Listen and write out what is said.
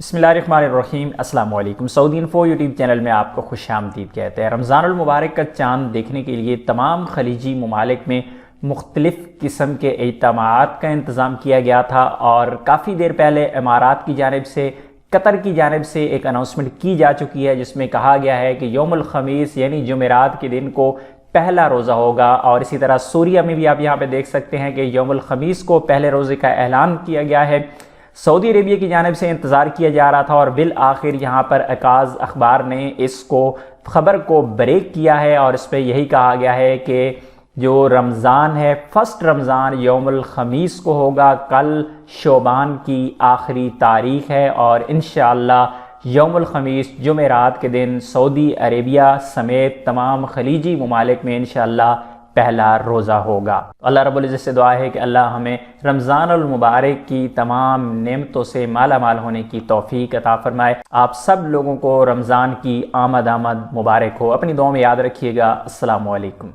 بسم اللہ الرحمن الرحیم۔ السلام علیکم۔ سعودی انفو یوٹیوب چینل میں آپ کو خوش آمدید کہتے ہیں۔ رمضان المبارک کا چاند دیکھنے کے لیے تمام خلیجی ممالک میں مختلف قسم کے اجتماعات کا انتظام کیا گیا تھا، اور کافی دیر پہلے امارات کی جانب سے، قطر کی جانب سے ایک اناؤنسمنٹ کی جا چکی ہے، جس میں کہا گیا ہے کہ یوم الخمیس یعنی جمعرات کے دن کو پہلا روزہ ہوگا۔ اور اسی طرح سوریہ میں بھی آپ یہاں پہ دیکھ سکتے ہیں کہ یوم الخمیس کو پہلے روزے کا اعلان کیا گیا ہے۔ سعودی عربیہ کی جانب سے انتظار کیا جا رہا تھا، اور بالآخر یہاں پر عکاظ اخبار نے اس خبر کو بریک کیا ہے، اور اس پہ یہی کہا گیا ہے کہ جو رمضان ہے، فرسٹ رمضان یوم الخمیس کو ہوگا۔ کل شعبان کی آخری تاریخ ہے، اور انشاءاللہ یوم الخمیس جمعرات کے دن سعودی عربیہ سمیت تمام خلیجی ممالک میں انشاءاللہ پہلا روزہ ہوگا۔ اللہ رب العزت سے دعا ہے کہ اللہ ہمیں رمضان المبارک کی تمام نعمتوں سے مالا مال ہونے کی توفیق عطا فرمائے۔ آپ سب لوگوں کو رمضان کی آمد مبارک ہو۔ اپنی دعاؤں میں یاد رکھیے گا۔ السلام علیکم۔